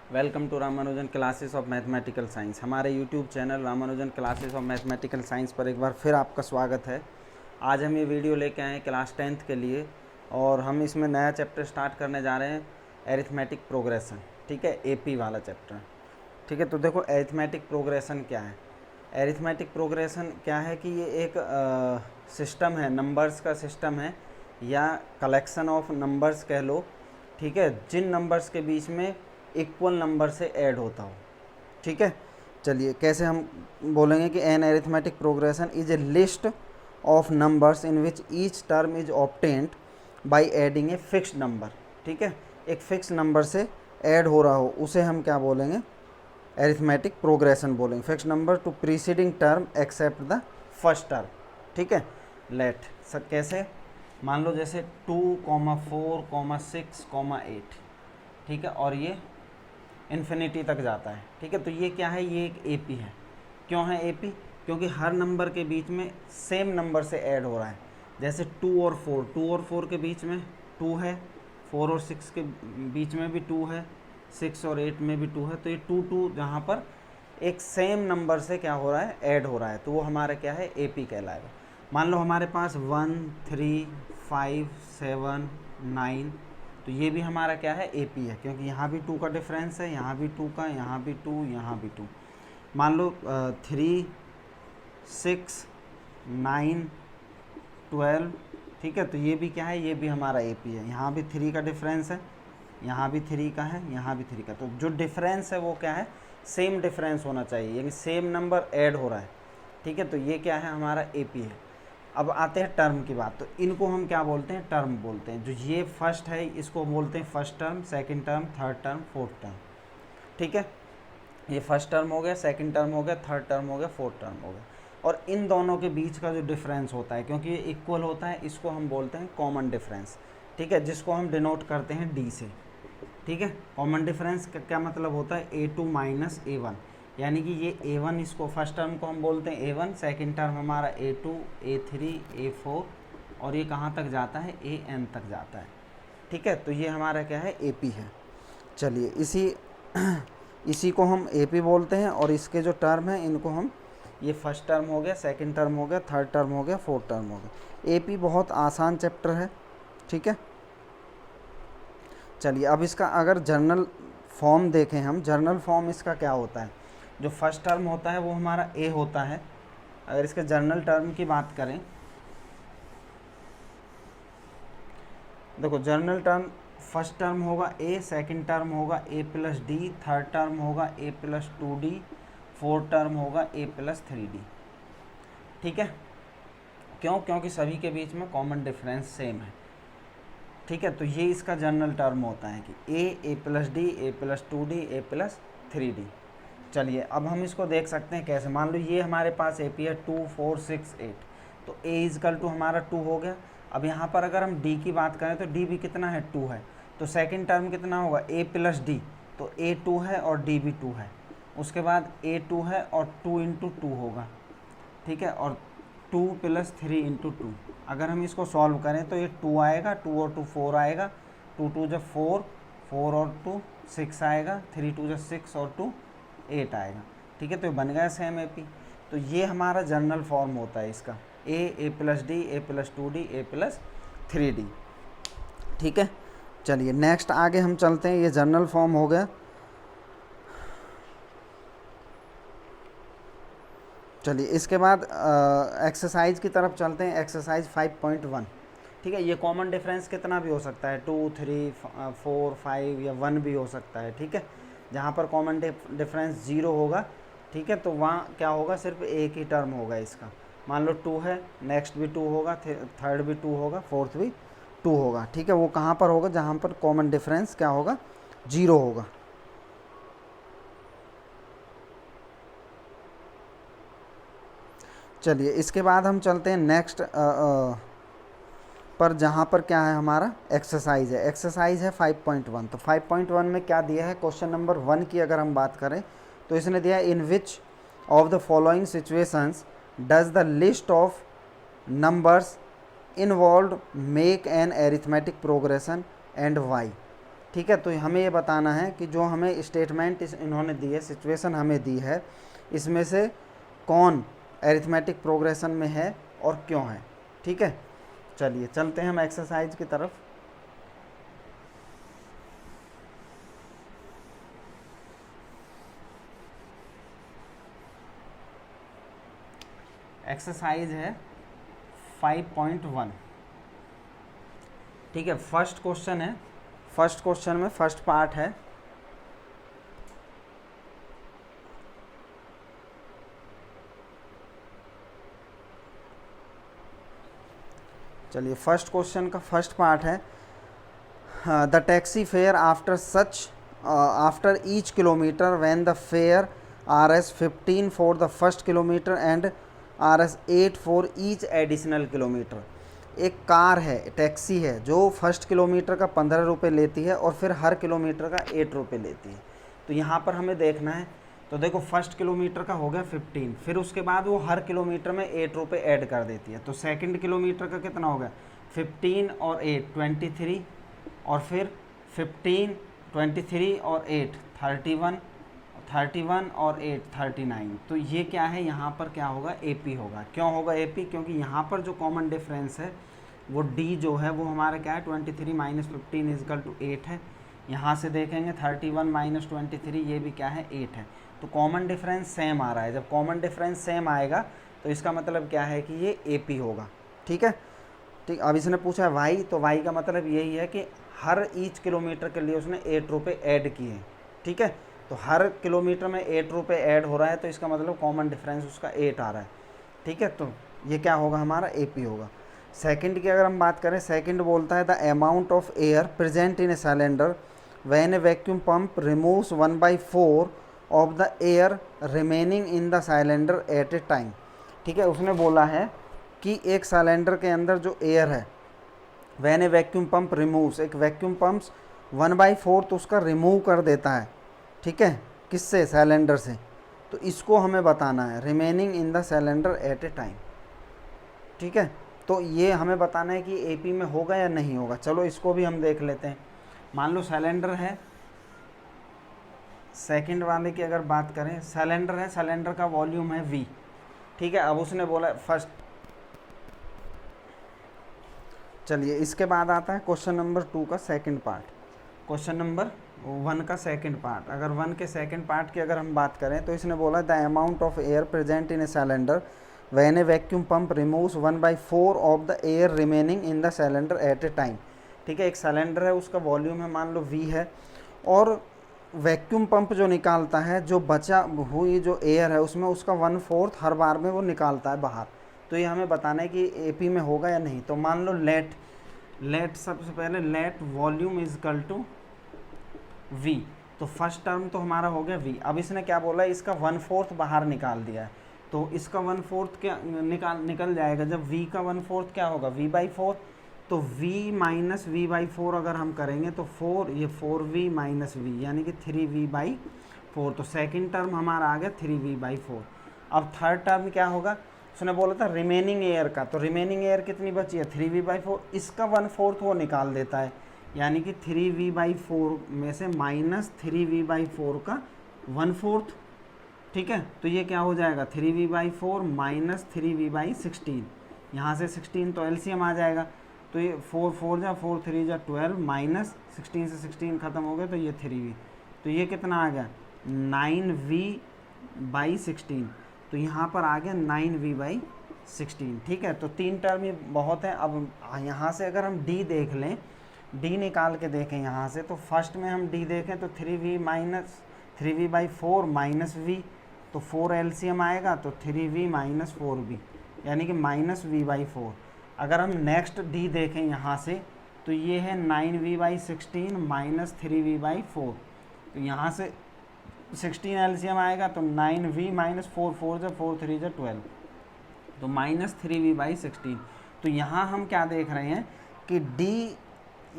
Welcome to Ramanujan classes of mathematical science. हमारे YouTube channel Ramanujan classes of mathematical science पर एक बार फिर आपका स्वागत है। आज हम ये वीडियो लेके आए हैं क्लास 10th के लिए और हम इसमें नया चैप्टर स्टार्ट करने जा रहे हैं, एरिथमेटिक प्रोग्रेशन। ठीक है, एपी वाला चैप्टर। ठीक है, तो देखो एरिथमेटिक प्रोग्रेशन क्या है। एरिथमेटिक प्रोग्रेशन क्या है कि ये एक सिस्टम है, नंबर्स का सिस्टम है या कलेक्शन ऑफ नंबर्स कह लो। ठीक है, जिन नंबर्स के बीच में इक्वल नंबर से ऐड होता हो। ठीक है, चलिए कैसे हम बोलेंगे कि an arithmetic progression is a list of numbers in which each term is obtained by adding a fixed number. ठीक है, एक फिक्स नंबर से ऐड हो रहा हो उसे हम क्या बोलेंगे, एरिथमेटिक प्रोग्रेशन बोलेंगे। Fix number to preceding term except the first term. ठीक है, लेट सर कैसे, मान लो जैसे 2, 4, 6, 8। ठीक है, और ये इन्फिनिटी तक जाता है। ठीक है, तो ये क्या है, ये एक एपी है। क्यों है एपी? क्योंकि हर नंबर के बीच में सेम नंबर से ऐड हो रहा है। जैसे 2 और 4 के बीच में 2 है, 4 और 6 के बीच में भी 2 है, 6 और 8 में भी 2 है। तो ये 2 जहाँ पर एक सेम नंबर से क्या हो रहा है, ऐड हो रहा है, तो वो हमारा क्या है, एपी कहलाएगा। मान लो हमारे पास 1, 3, 5, 7, 9, तो ये भी हमारा क्या है, एपी है, क्योंकि यहाँ भी 2 का डिफरेंस है, यहाँ भी 2 का, यहाँ भी 2, यहाँ भी 2। मान लो 3, 6, 9, 12। ठीक है, तो ये भी क्या है, ये भी हमारा एपी है। यहाँ भी 3 का डिफरेंस है, यहाँ भी 3 का है, यहाँ भी 3 का। तो जो डिफरेंस है वो क्या है, सेम डिफरेंस होना चाहिए, यानी सेम नंबर ऐड हो रहा है। ठीक है, तो ये क्या है, हमारा एपी है। अब आते हैं टर्म की बात, तो इनको हम क्या बोलते हैं, टर्म बोलते हैं। जो ये फर्स्ट है इसको बोलते हैं first term, second term, third term, fourth term. ठीक है, ये फर्स्ट टर्म हो गया, सेकंड टर्म हो गया, थर्ड टर्म हो गया, फोर्थ टर्म हो गया। और इन दोनों के बीच का जो डिफरेंस होता है, क्योंकि ये इक्वल होता है, इसको हम बोलते हैं कॉमन डिफरेंस। ठीक है, जिसको हम डिनोट करते हैं डी से। ठीक है, कॉमन डिफरेंस का क्या मतलब होता है, A2 माइनस A1, यानी कि ये A1, इसको फर्स्ट टर्म को हम बोलते हैं A1, सेकंड टर्म हमारा A2, A3, A4, और ये कहाँ तक जाता है, AN तक जाता है। ठीक है, तो ये हमारा क्या है, AP है। चलिए इसी को हम AP बोलते हैं, और इसके जो टर्म हैं इनको हम, ये फर्स्ट टर्म हो गया, सेकंड टर्म हो गया, थर्ड टर्म हो गया, फोर्थ टर्म हो गया। AP बहुत आसान चैप्टर है। ठीक है, चलिए अब इसका अगर जर्नल फॉर्म देखें हम, जर्नल फॉर्म इसका क्या होता है, जो फर्स्ट टर्म होता है वो हमारा ए होता है। अगर इसके जर्नल टर्म की बात करें, देखो जर्नल टर्म फर्स्ट टर्म होगा ए, सेकंड टर्म होगा ए प्लस डी, थर्ड टर्म होगा ए प्लस 2D, फोर्थ टर्म होगा ए प्लस 3D। ठीक है, क्यों? क्योंकि सभी के बीच में कॉमन डिफरेंस सेम है। ठीक है, तो ये इसका जनरल टर्म होता है कि ए प्लस डी, ए प्लस 2D, ए प्लस 3D। चलिए अब हम इसको देख सकते हैं कैसे। मान लो ये हमारे पास ए पी है 2, 4, 6, 8, तो ए इजकल टू हमारा 2 हो गया। अब यहाँ पर अगर हम डी की बात करें तो डी भी कितना है, 2 है। तो सेकंड टर्म कितना होगा, ए प्लस डी, तो ए 2 है और डी भी 2 है। उसके बाद ए 2 है और 2 इंटू 2 होगा। ठीक है, और 2 प्लस 3 इंटू 2, अगर हम इसको सॉल्व करें तो ये 2 आएगा, 2 और 2 4 आएगा, 2 2 जब 4, 4 और 2 6 आएगा, 3 2 जब 6 और 2 8 आएगा। ठीक है, तो बन गया सेम एपी। तो ये हमारा जनरल फॉर्म होता है इसका, ए प्लस डी, ए प्लस 2D, ए प्लस 3D। ठीक है, चलिए नेक्स्ट आगे हम चलते हैं। ये जनरल फॉर्म हो गया। चलिए इसके बाद एक्सरसाइज की तरफ चलते हैं, एक्सरसाइज 5.1। ठीक है, ये कॉमन डिफरेंस कितना भी हो सकता है, 2, 3, 4, 5 या 1 भी हो सकता है। ठीक है, जहाँ पर कॉमन डिफरेंस 0 होगा, ठीक है, तो वहाँ क्या होगा, सिर्फ एक ही टर्म होगा इसका। मान लो 2 है, नेक्स्ट भी 2 होगा, थर्ड भी 2 होगा, फोर्थ भी 2 होगा। ठीक है, वो कहाँ पर होगा, जहाँ पर कॉमन डिफरेंस क्या होगा, 0 होगा। चलिए इसके बाद हम चलते हैं नेक्स्ट पर, जहाँ पर क्या है हमारा एक्सरसाइज है। एक्सरसाइज है 5.1। तो 5.1 में क्या दिया है, क्वेश्चन नंबर 1 की अगर हम बात करें तो इसने दिया है, in which of the following situations does the list of numbers involve make an arithmetic progression and why. ठीक है। तो हमें ये बताना है कि जो हमें स्टेटमेंट इन्होंने दी है, सिचुएशन हमें दी है, इसमें से कौन एरिथमेटिक प्रोग्रेशन में है और क्यों है। ठीक है, चलिए चलते हैं हम एक्सरसाइज की तरफ। एक्सरसाइज है 5.1। ठीक है, फर्स्ट क्वेश्चन है, फर्स्ट क्वेश्चन में फर्स्ट पार्ट है, चलिए फर्स्ट क्वेश्चन का फर्स्ट पार्ट है, the taxi fare after such after each kilometre when the fair Rs 15 for the first kilometre and Rs 8 for each additional kilometre. एक car है, taxi है, जो first kilometre का 15 रुपये लेती है और फिर हर किलोमीटर का 8 रुपये लेती है। तो यहाँ पर हमें देखना है, तो देखो फर्स्ट किलोमीटर का हो गया 15, फिर उसके बाद वो हर किलोमीटर में 8 रुपये ऐड कर देती है। तो सेकंड किलोमीटर का कितना हो गया, 15 और 8 23, और फिर 15 23 और 8 31 और 8 39। तो ये क्या है, यहाँ पर क्या होगा, AP होगा। क्यों होगा AP, क्योंकि यहाँ पर जो कॉमन डिफरेंस है वो D जो है वो हमारा क्या है, 23 माइनस 15 इजकल टू 8 है। यहाँ से देखेंगे 31 माइनस 23, ये भी क्या है, 8 है। तो कॉमन डिफरेंस सेम आ रहा है। जब कॉमन डिफरेंस सेम आएगा तो इसका मतलब क्या है कि ये AP होगा। ठीक है, ठीक। अब इसने पूछा है वाई, तो वाई का मतलब यही है कि हर ईच किलोमीटर के लिए उसने 8 रुपये ऐड किए हैं। ठीक है, तो हर किलोमीटर में 8 रुपये ऐड हो रहा है, तो इसका मतलब कॉमन डिफरेंस उसका 8 आ रहा है। ठीक है, तो ये क्या होगा, हमारा AP होगा। सेकंड की अगर हम बात करें, सेकंड बोलता है the amount of air present in a cylinder when A vacuum pump removes 1/4 of the air remaining in the cylinder eight A time. ठीक है, उसने बोला है कि एक सिलेंडर के अंदर जो एयर है, when A vacuum pump removes, एक वैक्यूम पंप 1/4 तो उसका रिमूव कर देता है। ठीक है, किससे, सिलेंडर से। तो इसको हमें बताना है, remaining in the cylinder eight A time. ठीक है, तो ये हमें बताना है कि AP में होगा या नहीं होगा। चलो इसको भी हम देख लेते हैं। मान लो सिलेंडर है, सेकंड वाले की अगर बात करें, सिलेंडर है, सिलेंडर का वॉल्यूम है V। ठीक है, अब उसने बोला फर्स्ट, चलिए इसके बाद आता है क्वेश्चन नंबर 2 का सेकंड पार्ट, क्वेश्चन नंबर 1 का सेकंड पार्ट। अगर 1 के सेकंड पार्ट की अगर हम बात करें, तो इसने बोला the amount of air present in a cylinder when A vacuum pump removes 1/4 of the air remaining in the cylinder eight A time. ठीक है, एक सिलेंडर है, उसका वॉल्यूम है मान लो V है, और वैक्यूम पंप जो निकालता है, जो बचा हुई जो एयर है उसमें उसका 1/4 हर बार में वो निकालता है बाहर। तो ये हमें बताना है कि AP में होगा या नहीं। तो मान लो लेट सबसे पहले let volume is equal to V। तो फर्स्ट टर्म तो हमारा हो गया V। अब इसने क्या बोला, इसका 1/4 बाहर निकाल दिया है, तो इसका 1/4 क्या निकल जाएगा। जब V का 1/4 क्या होगा, V/4। तो V माइनस V/4 अगर हम करेंगे तो 4, ये 4V माइनस V यानी कि 3V/4। तो सेकंड टर्म हमारा आ गया 3V/4। अब थर्ड टर्म क्या होगा, उसने बोला था रिमेनिंग एयर का, तो रिमेनिंग एयर कितनी बची है, 3V/4। इसका 1/4 वो निकाल देता है, यानी कि 3V/4 में से माइनस 3V/4 का 1/4। ठीक है, तो ये क्या हो जाएगा, 3V/4 माइनस 3V/16। यहाँ से 16 तो LCM आ जाएगा, तो ये 4 4 जा 4 3 जा 12 माइनस 16 से 16 ख़त्म हो गया, तो ये 3V। तो ये कितना आ गया, 9V/16। तो यहाँ पर आ गया 9V/16। ठीक है, तो 3 टर्म ये बहुत है। अब यहाँ से अगर हम D देख लें, D निकाल के देखें यहाँ से, तो फर्स्ट में हम D देखें तो 3V/4 माइनस V, तो 4 LCM आएगा, तो 3V माइनस 4V यानी कि माइनस V/4। अगर हम नेक्स्ट D देखें यहाँ से, तो ये है 9V/16 माइनस 3V/4। तो यहाँ से 16 LCM आएगा, तो 9V माइनस 4 4 जा 4 3 जा 12, तो माइनस 3V/16। तो यहाँ हम क्या देख रहे हैं कि D,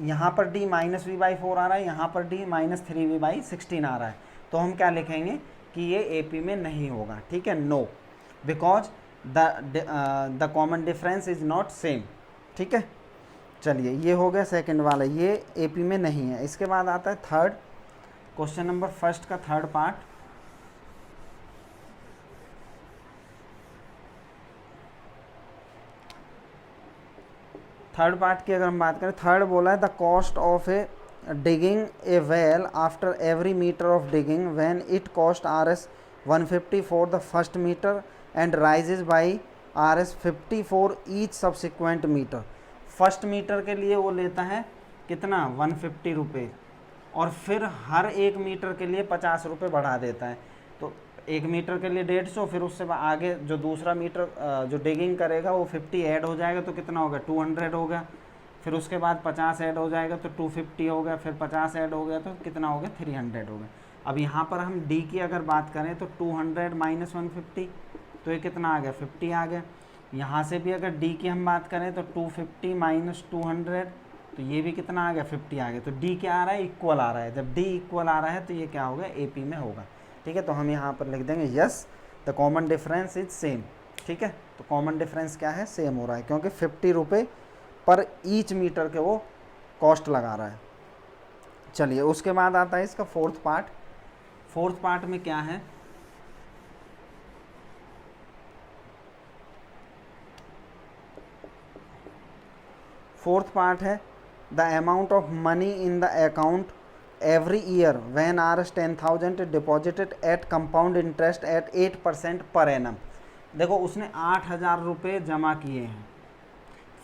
यहाँ पर D माइनस V/4 आ रहा है, यहाँ पर D माइनस 3V/16 आ रहा है। तो हम क्या लिखेंगे कि ये AP में नहीं होगा। ठीक है, no, because the common difference is not same. ठीक है, चलिए ये हो गया सेकंड वाला, ये एपी में नहीं है। इसके बाद आता है थर्ड, क्वेश्चन नंबर फर्स्ट का थर्ड पार्ट। थर्ड पार्ट की अगर हम बात करें, थर्ड बोला है the cost of a digging a well after every metre of digging when it cost RS 150 for the first metre and raises by RS 50 for each subsequent metre. First metre के लिए वो लेता है कितना 150 रुपये, और फिर हर एक मीटर के लिए 50 रुपये बढ़ा देता है। तो एक मीटर के लिए 150, फिर उससे आगे जो दूसरा मीटर जो डिगिंग करेगा वो 50 ऐड हो जाएगा तो कितना होगा 200 हो गया, फिर उसके बाद 50 ऐड हो जाएगा तो 250 हो गया, फिर 50 ऐड हो गया तो कितना हो गया 300 हो गया। अब यहाँ पर हम डी की अगर बात करें तो 200 माइनस 150 तो ये कितना आ गया 50 आ गया। यहाँ से भी अगर डी की हम बात करें तो 250 माइनस 200 तो ये भी कितना आ गया 50 आ गया। तो डी क्या आ रहा है इक्वल आ रहा है, जब डी इक्वल आ रहा है तो ये क्या होगा एपी में होगा। ठीक है, तो हम यहाँ पर लिख देंगे yes the common difference is same. ठीक है, तो कॉमन डिफरेंस क्या है सेम हो रहा है, क्योंकि 50 रुपये पर ईच मीटर के वो कॉस्ट लगा रहा है। चलिए उसके बाद आता है इसका फोर्थ पार्ट। फोर्थ पार्ट में क्या है, फोर्थ पार्ट है the amount of money in the account every year when RS 10,000 deposited at compound interest at 8% per annum. देखो उसने 8,000 रुपये जमा किए हैं,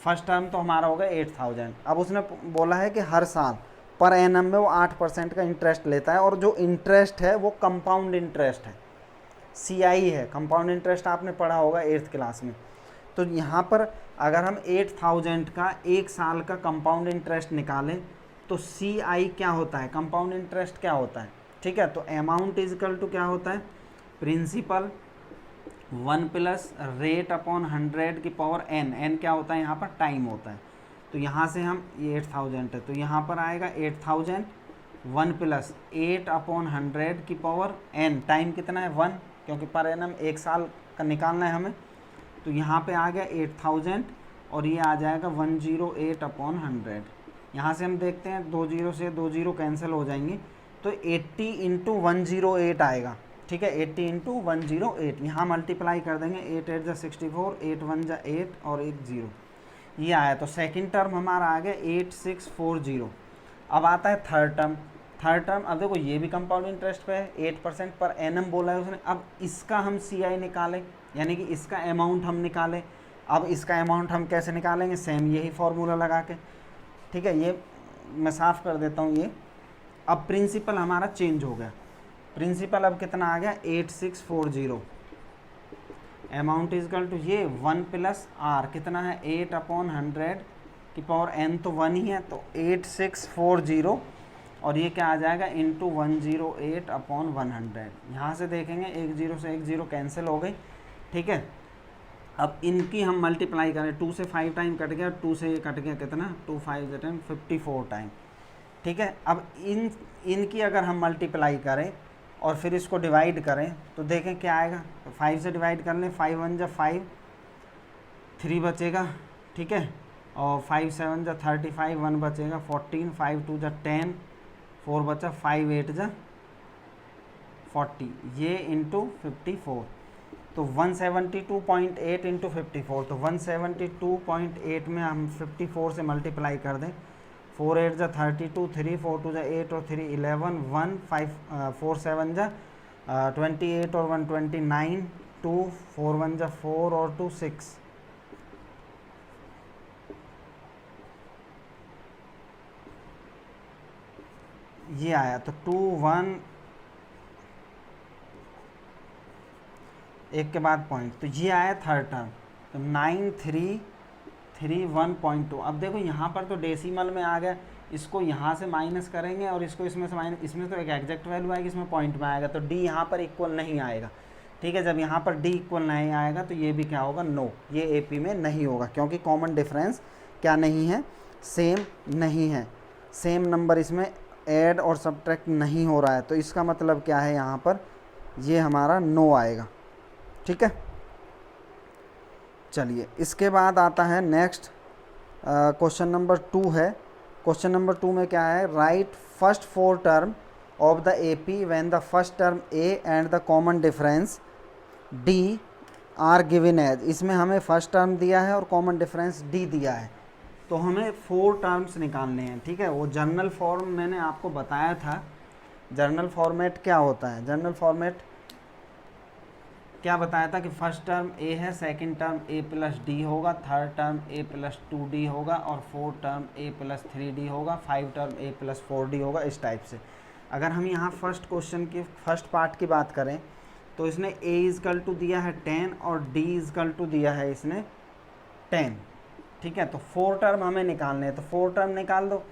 फर्स्ट टर्म तो हमारा होगा 8,000। अब उसने बोला है कि हर साल पर एनम में वो 8% का इंटरेस्ट लेता है, और जो इंटरेस्ट है वो कंपाउंड इंटरेस्ट है, CI है। कंपाउंड इंटरेस्ट आपने पढ़ा होगा 8th क्लास में। तो यहाँ पर अगर हम 8,000 का एक साल का कंपाउंड इंटरेस्ट निकालें तो CI क्या होता है, कंपाउंड इंटरेस्ट क्या होता है। ठीक है, तो अमाउंट इजकल टू क्या होता है प्रिंसिपल 1 प्लस रेट अपॉन 100 की पावर n क्या होता है यहाँ पर टाइम होता है। तो यहाँ से हम ये 8,000 है तो यहाँ पर आएगा 8,000 1 प्लस 8 अपॉन 100 की पावर n, टाइम कितना है 1, क्योंकि पर एनम एक साल का निकालना है हमें। तो यहाँ पे आ गया 8,000 और ये आ जाएगा 108 अपॉन 100। यहाँ से हम देखते हैं 2 0 से 2 0 कैंसिल हो जाएंगे तो 80 इंटू 108 आएगा। ठीक है, 80 इंटू 108 यहाँ मल्टीप्लाई कर देंगे, 8 8 जा 64, 8 1 जा 8 और 1 0, ये आया। तो सेकंड टर्म हमारा आ गया 8640। अब आता है थर्ड टर्म। थर्ड टर्म अब देखो ये भी कंपाउंड इंटरेस्ट पे है, 8% पर एनम बोला है उसने। अब इसका हम CI निकालें, यानी कि इसका अमाउंट हम निकालें। अब इसका अमाउंट हम कैसे निकालेंगे, सेम यही फार्मूला लगा के। ठीक है, ये मैं साफ़ कर देता हूँ ये। अब प्रिंसिपल हमारा चेंज हो गया, प्रिंसिपल अब कितना आ गया 8640। अमाउंट इजकल टू ये 1 प्लस R कितना है 8 अपॉन 100 की पावर n तो 1 ही है, तो 8640 और ये क्या आ जाएगा इंटू 108 अपॉन 100। यहाँ से देखेंगे 1 0 से 1 0 कैंसिल हो गई। ठीक है, अब इनकी हम मल्टीप्लाई करें, 2 से 5 टाइम कट गया, 2 से ये कट गया कितना 2 5 टाइम 54 टाइम। ठीक है, अब इनकी अगर हम मल्टीप्लाई करें और फिर इसको डिवाइड करें तो देखें क्या आएगा। तो 5 से डिवाइड कर लें, 5 1 जा 5, 3 बचेगा। ठीक है, और 5 7 जा 35, 1 बचेगा 14, 5 2 जा 10, 4 बचा, 5 8 जा 40, ये इंटू 54। तो 172.8 इंटू 54, तो 172.8 में हम 54 से मल्टीप्लाई कर दें, 4 8 जा 32, 3 4 2 जा 8 और 3 11, 1 5 4 7 जा 28 और 1 29, 2 4 1 जा 4 और 2 6। ये आया, तो 2 1 एक के बाद पॉइंट, तो ये आया थर्ड टर्म। तो 9331.2। अब देखो यहाँ पर तो डेसिमल में आ गया, इसको यहाँ से माइनस करेंगे और इसको इसमें से माइनस, इसमें तो एक एग्जैक्ट वैल्यू आएगी, इसमें पॉइंट में आएगा, तो डी यहाँ पर इक्वल नहीं आएगा। ठीक है, जब यहाँ पर डी इक्वल नहीं आएगा तो ये भी क्या होगा नो, ये एपी में नहीं होगा, क्योंकि कॉमन डिफरेंस क्या नहीं है सेम नहीं है, सेम नंबर इसमें ऐड और सब्ट्रैक्ट नहीं हो रहा है। तो इसका मतलब क्या है यहाँ पर ये हमारा नो आएगा। ठीक है, चलिए इसके बाद आता है नेक्स्ट क्वेश्चन नंबर 2 है। क्वेश्चन नंबर 2 में क्या है, write first 4 term of the AP when the first term A and the common difference D are given as. इसमें हमें फर्स्ट टर्म दिया है और कॉमन डिफरेंस D दिया है, तो हमें 4 टर्म्स निकालने हैं। ठीक है, वो जर्नल फॉर्म मैंने आपको बताया था। जर्नल फॉर्मेट क्या होता है, जर्नल फॉर्मेट क्या बताया था कि फर्स्ट टर्म A है, second term A plus D होगा, third term A plus 2D होगा और fourth term A plus 3D होगा, 5 टर्म A प्लस 4D होगा, इस टाइप से। अगर हम यहाँ फर्स्ट क्वेश्चन की फर्स्ट पार्ट की बात करें तो इसने A इजकल टू दिया है 10 और D इजकल टू दिया है इसने 10। ठीक है, तो 4 टर्म हमें निकालने हैं, तो 4 टर्म निकाल दो।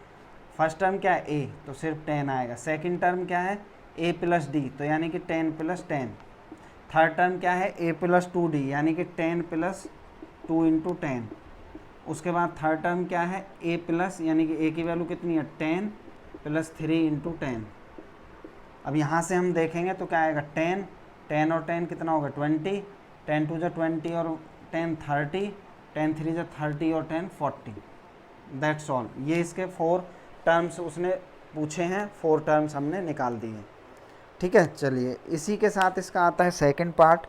फर्स्ट टर्म क्या है A, तो सिर्फ 10 आएगा। सेकंड टर्म क्या है A प्लस D, तो यानी कि 10 प्लस 10। थर्ड टर्म क्या है A प्लस 2D, यानी कि 10 प्लस 2 इंटू 10। उसके बाद थर्ड टर्म क्या है A प्लस, यानी कि A की वैल्यू कितनी है 10 प्लस 3 इंटू 10। अब यहाँ से हम देखेंगे तो क्या आएगा 10, 10 और 10 कितना होगा 20, 10 टू जा 20 और 10 30, 10 3 जा 30 और 10 40। That's all. ये इसके 4 टर्म्स उसने पूछे हैं, 4 टर्म्स हमने निकाल दिए। ठीक है, चलिए इसी के साथ इसका आता है सेकंड पार्ट।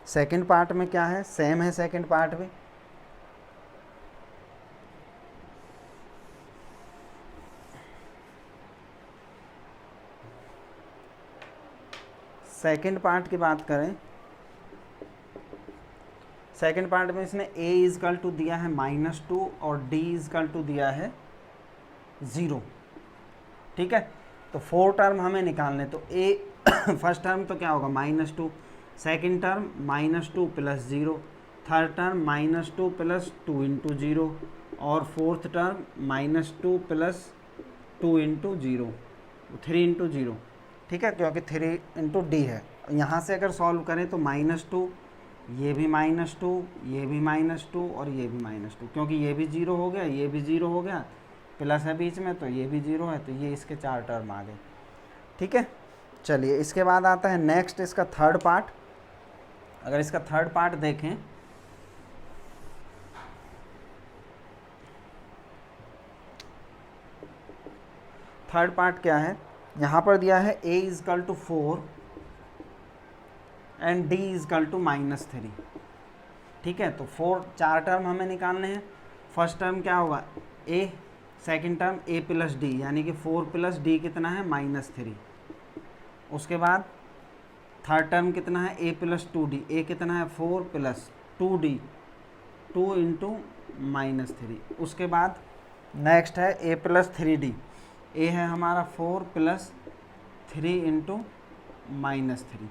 सेकंड पार्ट में क्या है, सेम है सेकंड पार्ट भी। सेकंड पार्ट की बात करें, सेकंड पार्ट में इसने A इजकल टू दिया है -2 और D इजकल टू दिया है 0। ठीक है, तो 4 टर्म हमें निकालने, तो A फर्स्ट टर्म तो क्या होगा -2, second term -2 plus 0, third term -2 plus 2 into 0 और fourth term -2 plus 2 into 0, 3 into 0। ठीक है, क्योंकि 3 इंटू D है। यहाँ से अगर सॉल्व करें तो -2, ये भी -2, ये भी -2 और ये भी -2, क्योंकि ये भी 0 हो गया, ये भी 0 हो गया, प्लस है बीच में तो ये भी 0 है, तो ये इसके 4 टर्म आ गए। ठीक है, चलिए इसके बाद आता है नेक्स्ट इसका थर्ड पार्ट। अगर इसका थर्ड पार्ट देखें, थर्ड पार्ट क्या है, यहाँ पर दिया है A is equal to 4 and D is equal to -3। ठीक है, तो 4 टर्म हमें निकालने हैं। फर्स्ट टर्म क्या होगा A, second term A plus D, यानी कि 4 प्लस D कितना है -3। उसके बाद थर्ड टर्म कितना है A प्लस 2D, A कितना है 4 प्लस 2D, 2 इंटू -3। उसके बाद नेक्स्ट है A प्लस 3D, A है हमारा 4 प्लस 3 इंटू -3।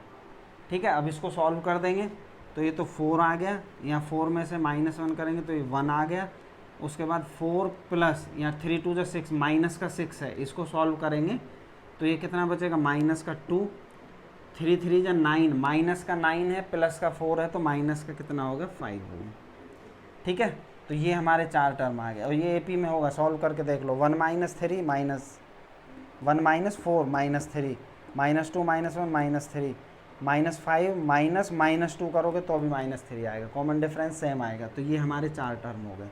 ठीक है, अब इसको सॉल्व कर देंगे तो ये तो 4 आ गया, यहाँ 4 में से -1 करेंगे तो ये 1 आ गया। उसके बाद 4 प्लस, यहाँ 3 2 6, माइनस का 6 है, इसको सॉल्व करेंगे तो ये कितना बचेगा माइनस का 2, 3 3 जा 9, माइनस का 9 है, प्लस का 4 है, तो माइनस का कितना होगा 5 होगा। ठीक है, तो ये हमारे 4 टर्म आ गए और ये AP में होगा, सॉल्व करके देख लो। 1 -3 माइनस 1 -4 -3 -2 -1 -3 -5 -2 करोगे तो भी -3 आएगा, कॉमन डिफरेंस सेम आएगा। तो ये हमारे 4 टर्म हो गए।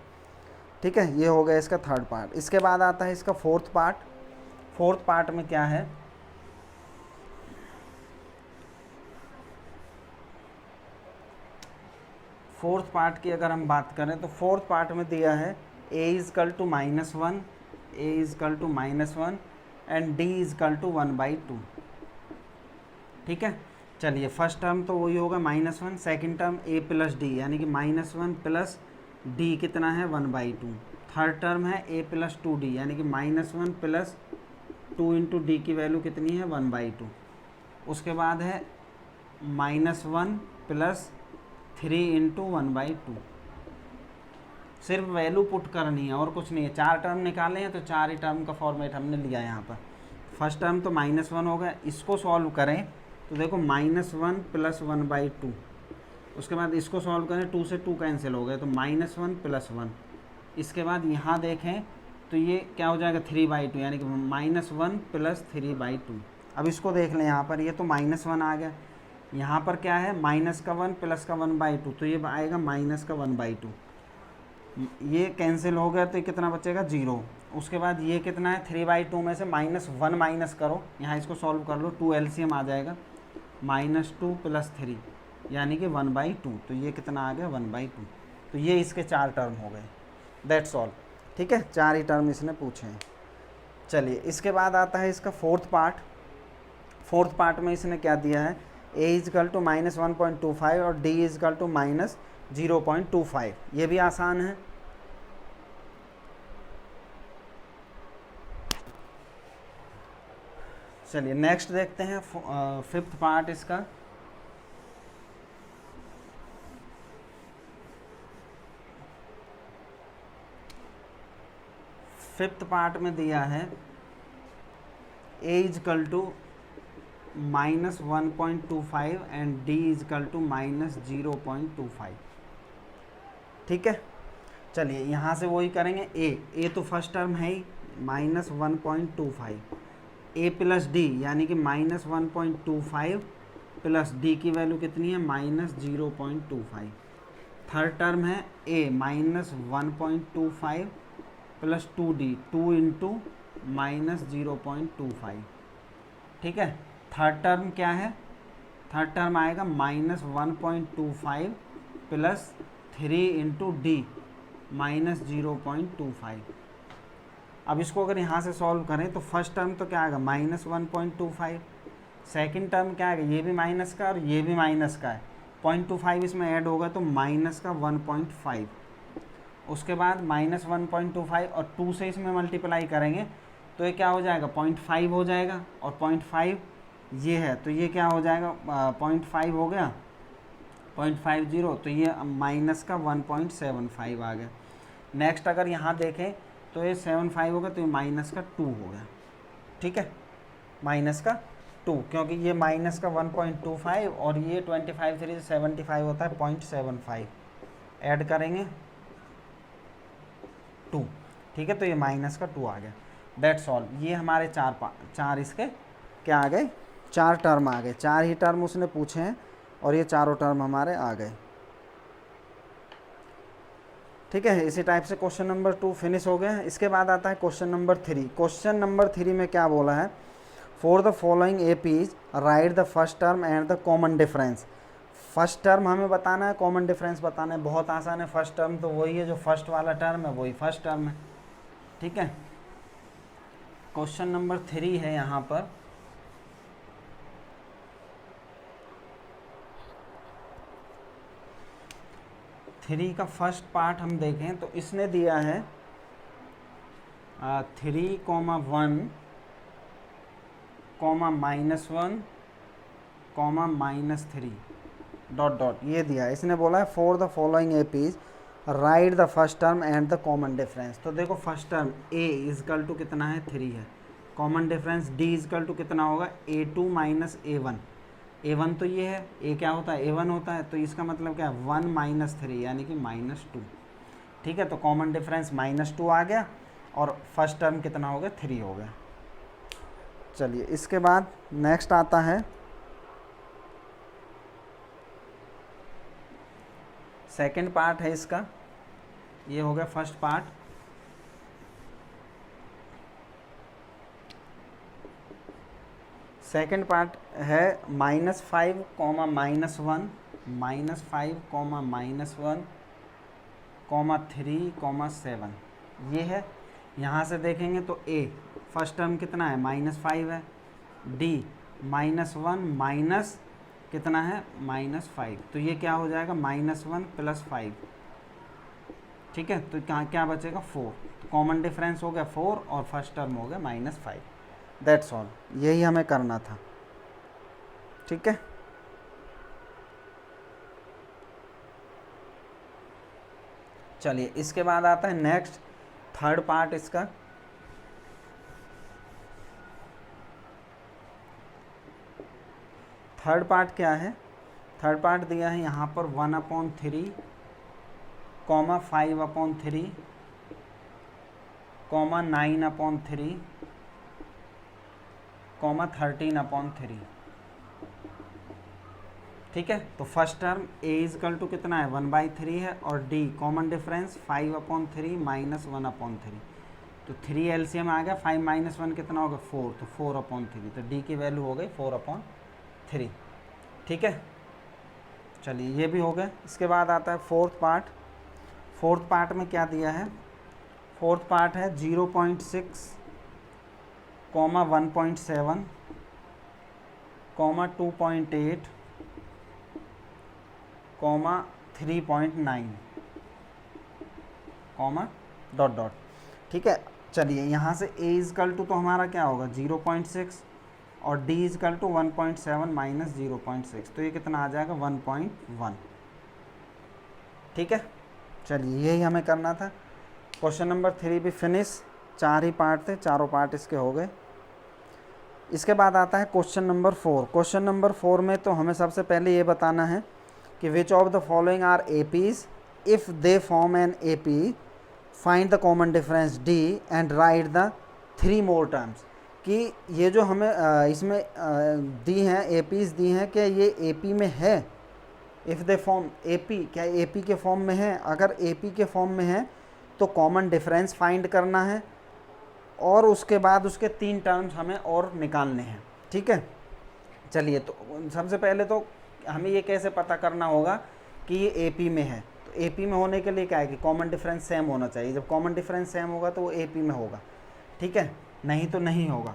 ठीक है, ये हो गया इसका थर्ड पार्ट। इसके बाद आता है इसका फोर्थ पार्ट। फोर्थ पार्ट में क्या है, फोर्थ पार्ट की अगर हम बात करें तो फोर्थ पार्ट में दिया है A is equal to -1, A is equal to -1 and D is equal to 1/2। ठीक है, चलिए फर्स्ट टर्म तो वही होगा -1, second term A plus D, यानी कि -1 प्लस D कितना है 1/2। थर्ड टर्म है A प्लस 2D, यानी कि -1 प्लस 2 इंटू D की वैल्यू कितनी है 1/2। उसके बाद है -1 प्लस 3 इंटू 1/2। सिर्फ वैल्यू पुट करनी है और कुछ नहीं है। 4 टर्म निकाले हैं तो 4 ही टर्म का फॉर्मेट हमने लिया है यहाँ पर। फर्स्ट टर्म तो -1 हो गया, इसको सॉल्व करें तो देखो -1 प्लस 1/2। उसके बाद इसको सॉल्व करें, 2 से 2 कैंसिल हो गए तो -1 प्लस 1। इसके बाद यहाँ देखें तो ये क्या हो जाएगा 3/2, यानी कि -1 प्लस 3/2। अब इसको देख लें, यहाँ पर ये तो -1 आ गया, यहाँ पर क्या है माइनस का 1 प्लस का 1/2, तो ये आएगा -1/2। ये कैंसिल हो गया तो ये कितना बचेगा 0। उसके बाद ये कितना है 3/2 में से -1 माइनस करो, यहाँ इसको सॉल्व कर लो, 2 LCM आ जाएगा, -2 + 3 यानी कि 1/2। तो ये कितना आ गया 1/2। तो ये इसके 4 टर्म हो गए, दैट्स ऑल। ठीक है, 4 ही टर्म इसने पूछे हैं। चलिए इसके बाद आता है इसका फोर्थ पार्ट। फोर्थ पार्ट में इसने क्या दिया है, a = -1.25 और d = -0.25। ये भी आसान है। चलिए नेक्स्ट देखते हैं फिफ्थ पार्ट इसका। फिफ्थ पार्ट में दिया है a = -1.25 एंड d = -0.25। ठीक है, चलिए यहाँ से वही करेंगे। a तो फर्स्ट टर्म है ही, -1.25, a + d यानी कि -1.25 प्लस d की वैल्यू कितनी है -0.25। थर्ड टर्म है a -1.25 + 2d, 2 × -0.25। ठीक है, थर्ड टर्म क्या है, थर्ड टर्म आएगा -1.25 + 3 × d -0.25। अब इसको अगर यहाँ से सॉल्व करें तो फर्स्ट टर्म तो क्या आएगा -1.25, सेकंड टर्म क्या आएगा, ये भी माइनस का और ये भी माइनस का है, 0.25 इसमें ऐड होगा तो -1.5। उसके बाद -1.25 और 2 से इसमें मल्टीप्लाई करेंगे तो ये क्या हो जाएगा 0.5 हो जाएगा, और 0.5 ये है तो ये क्या हो जाएगा 0.5 हो गया 0.50, तो ये -1.75 आ गया। नेक्स्ट अगर यहाँ देखें तो ये 75 होगा तो ये -2 हो गया। ठीक है, -2, क्योंकि ये -1.25 और ये 25 3 75 होता है 0.75, ऐड करेंगे 2। ठीक है, तो ये -2 आ गया, दैट्स ऑल। ये हमारे चार इसके क्या आ गए, 4 टर्म आ गए। 4 ही टर्म उसने पूछे हैं और ये चारों टर्म हमारे आ गए। ठीक है, इसी टाइप से क्वेश्चन नंबर 2 फिनिश हो गया। इसके बाद आता है क्वेश्चन नंबर 3। क्वेश्चन नंबर 3 में क्या बोला है, for the following APs right the first term and the common difference. First term हमें बताना है, कॉमन डिफरेंस बताना है, बहुत आसान है। फर्स्ट टर्म तो वही है जो फर्स्ट वाला टर्म है, वही फर्स्ट टर्म है। ठीक है, क्वेश्चन नंबर 3 है यहाँ पर। थ्री का फर्स्ट पार्ट हम देखें तो इसने दिया है 3, -1, -1, -3 ... ये दिया है। इसने बोला है for the following APs right the first term and the common difference. तो देखो फर्स्ट टर्म a = कितना है 3 है, कॉमन डिफरेंस d = कितना होगा a2 - a1। a1 तो ये है, a क्या होता है a1 होता है, तो इसका मतलब क्या है 1 - 3 यानी कि -2। ठीक है, तो कॉमन डिफरेंस -2 आ गया और फर्स्ट टर्म कितना हो गया 3 हो गया। चलिए इसके बाद नेक्स्ट आता है सेकंड पार्ट है इसका। ये हो गया फर्स्ट पार्ट। सेकंड पार्ट है -5, -1, -5, -1, 3, 7। ये है, यहाँ से देखेंगे तो a फर्स्ट टर्म कितना है -5 है, d -1 माइनस कितना है -5, तो ये क्या हो जाएगा -1 + 5। ठीक है, तो क्या बचेगा 4। तो कॉमन डिफरेंस हो गया 4 और फर्स्ट टर्म हो गया -5, दैट्स ऑल। यही हमें करना था। ठीक है, चलिए इसके बाद आता है नेक्स्ट थर्ड पार्ट इसका। थर्ड पार्ट क्या है, थर्ड पार्ट दिया है यहाँ पर 1/3, 5/3, 9/3, 13/3। ठीक है। तो first term a is equal to कितना है 1/3 है, और d कॉमन डिफरेंस 5/3 माइनस 1/3, तो 3 एलसीएम आ गया, 5 माइनस 1 कितना होगा 4, तो 4/3, तो d की वैल्यू हो गई 4/3। ठीक है, चलिए ये भी हो गया। इसके बाद आता है फोर्थ पार्ट। फोर्थ पार्ट में क्या दिया है, फोर्थ पार्ट है 0.6, 1.7, 2.8, 3.9, डॉट डॉट। ठीक है, चलिए यहाँ से a इजकल टू तो हमारा क्या होगा 0.6 और d इजकल टू 1.7 माइनस 0.6, तो ये कितना आ जाएगा 1.1। ठीक है, चलिए यही हमें करना था। क्वेश्चन नंबर 3 भी फिनिश, 4 ही पार्ट थे, चारों पार्ट इसके हो गए। इसके बाद आता है क्वेश्चन नंबर 4। क्वेश्चन नंबर 4 में तो हमें सबसे पहले ये बताना है कि which of the following are APs if they form an AP, find the common difference D and write the 3 more terms. कि ये जो हमें इसमें दी हैं एपीज दी हैं, क्या ये एपी में है, इफ़ दे फॉर्म एपी, क्या एपी के फॉर्म में है। अगर एपी के फॉर्म में है तो कॉमन डिफरेंस फाइंड करना है, और उसके बाद उसके 3 टर्म्स हमें और निकालने हैं। ठीक है, चलिए तो सबसे पहले तो हमें ये कैसे पता करना होगा कि ये एपी में है। तो एपी में होने के लिए क्या है कि कॉमन डिफरेंस सेम होना चाहिए। जब कॉमन डिफरेंस सेम होगा तो वो एपी में होगा। ठीक है, नहीं तो नहीं होगा।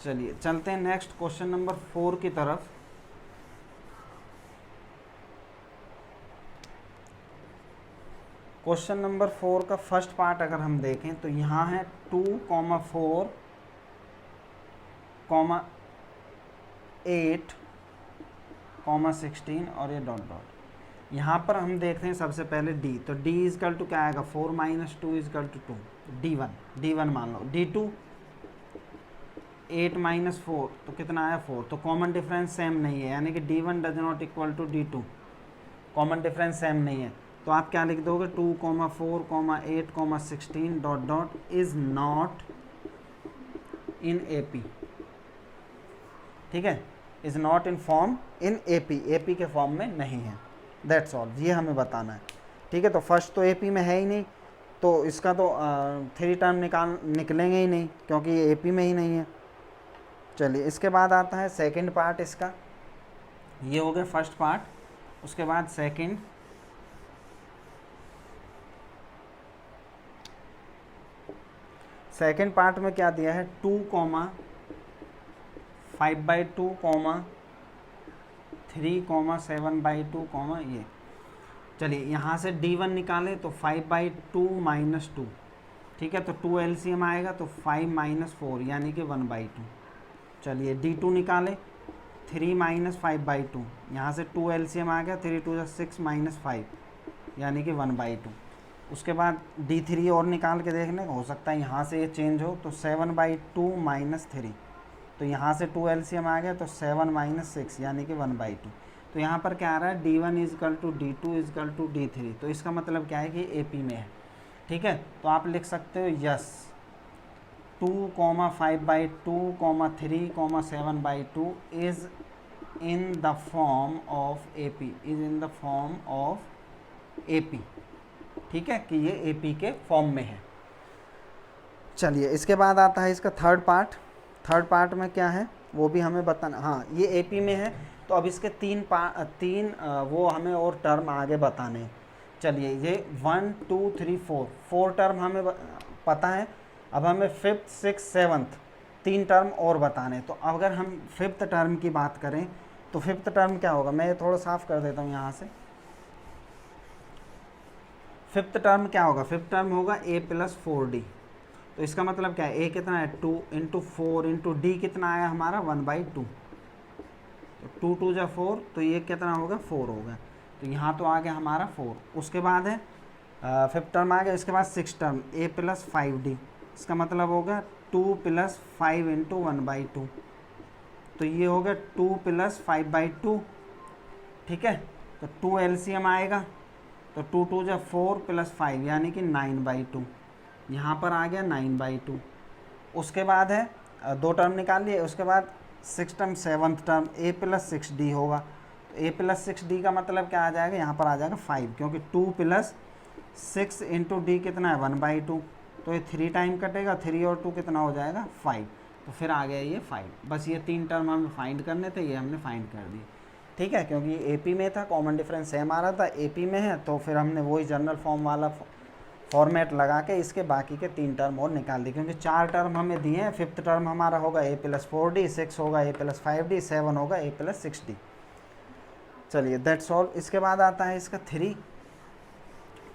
चलिए चलते हैं नेक्स्ट क्वेश्चन नंबर 4 की तरफ। क्वेश्चन नंबर 4 का फर्स्ट पार्ट अगर हम देखें तो यहाँ है 2, 4, 8, 16 और ये डॉट डॉट। यहाँ पर हम देखते हैं सबसे पहले d, तो d इजकल टू क्या आएगा 4 माइनस 2 इजकल टू 2, d1 मान लो, d2 8 माइनस 4 तो कितना आया 4, तो कॉमन डिफरेंस सेम नहीं है, यानी कि d1 does not equal to d2, common difference same नहीं है। तो आप क्या लिख दोगे 2, 4, 8, 16 dot dot is not in AP. ठीक है, is not in form in AP, AP के फॉर्म में नहीं है। दैट्स ऑल, ये हमें बताना है। ठीक है, तो फर्स्ट तो एपी में है ही नहीं, तो इसका तो 3 टर्म निकलेंगे ही नहीं, क्योंकि ये एपी में ही नहीं है। चलिए इसके बाद आता है सेकंड पार्ट इसका। ये हो गया फर्स्ट पार्ट। उसके बाद सेकंड पार्ट में क्या दिया है 2, 5/2, 3, 7/2, ये। चलिए यहाँ से d1 निकालें तो 5/2 माइनस 2। ठीक है, तो 2 एलसीएम आएगा तो 5 माइनस 4 यानी कि 1/2। चलिए d2 निकालें 3 माइनस 5/2, यहाँ से 2 एलसीएम आ गया, 3 2 6 माइनस 5 यानी कि 1/2। उसके बाद d3 और निकाल के देखने हो सकता है यहाँ से ये चेंज हो, तो 7/2 माइनस 3, तो यहाँ से 2 एलसीएम आ गया तो 7 माइनस 6 यानी कि 1/2। तो यहाँ पर क्या आ रहा है d1 is equal to d2 is equal to d3, तो इसका मतलब क्या है कि एपी में है। ठीक है, तो आप लिख सकते हो yes 2, 5/2, 3, 7/2 is in the form of AP, is in the form of AP. ठीक है, कि ये एपी के फॉर्म में है। चलिए इसके बाद आता है इसका थर्ड पार्ट। थर्ड पार्ट में क्या है वो भी हमें बताना। हाँ, ये एपी में है, तो अब इसके 3 वो हमें और टर्म आगे बताने हैं। चलिए ये 1, 2, 3, 4 टर्म हमें पता है। अब हमें 5th, 6th, 7th 3 टर्म और बताने। तो अगर हम 5th टर्म की बात करें तो 5th टर्म क्या होगा, मैं थोड़ा साफ कर देता हूँ यहाँ से। 5th टर्म क्या होगा, 5th टर्म होगा a + 4d। तो इसका मतलब क्या है, a कितना है 2 × 4 × d कितना आया हमारा 1/2, तो 2 2 जा 4, तो ये कितना होगा 4 होगा। तो यहाँ तो आ गया हमारा 4। उसके बाद है 5th टर्म आ गया। इसके बाद 6th टर्म a + 5d, इसका मतलब होगा 2 + 5 × 1/2, तो ये होगा 2 + 5/2। ठीक है, तो 2 एलसीएम आएगा, तो 2 2 जा 4 + 5 यानी कि 9/2, यहाँ पर आ गया 9/2। उसके बाद है 2 टर्म निकाल लिए। उसके बाद 6th term 7th term a + 6d होगा, ए प्लस 6d का मतलब क्या आ जाएगा, यहाँ पर आ जाएगा 5, क्योंकि 2 प्लस 6 इंटू डी कितना है 1/2, तो ये 3 टाइम कटेगा, 3 और 2 कितना हो जाएगा 5, तो फिर आ गया ये 5। बस ये 3 टर्म हमें फाइंड करने थे, ये हमने फाइंड कर दिए, ठीक है। क्योंकि एपी में था, कॉमन डिफरेंस सेम आ रहा था, एपी में है, तो फिर हमने वही जनरल फॉर्म वाला फॉर्मेट लगा के इसके बाकी के 3 टर्म और निकाल दिए, क्योंकि 4 टर्म हमें दिए हैं। 5th टर्म हमारा होगा a प्लस 4d, 6 होगा a प्लस 5d, 7 होगा a प्लस 6d। चलिए दैट्स ऑल। इसके बाद आता है इसका